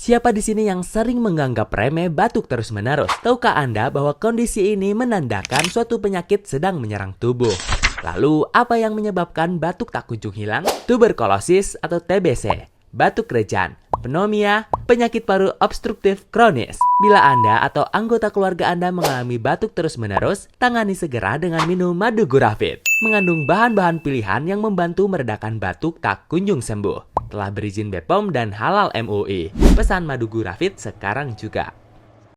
Siapa di sini yang sering menganggap remeh batuk terus-menerus? Tahukah Anda bahwa kondisi ini menandakan suatu penyakit sedang menyerang tubuh? Lalu, apa yang menyebabkan batuk tak kunjung hilang? Tuberkulosis atau TBC, batuk rejan, pneumonia, penyakit paru obstruktif kronis. Bila Anda atau anggota keluarga Anda mengalami batuk terus-menerus, tangani segera dengan minum madu gurafit. Mengandung bahan-bahan pilihan yang membantu meredakan batuk tak kunjung sembuh. Telah berizin BPOM dan halal MUI. Pesan madu gurafit sekarang juga.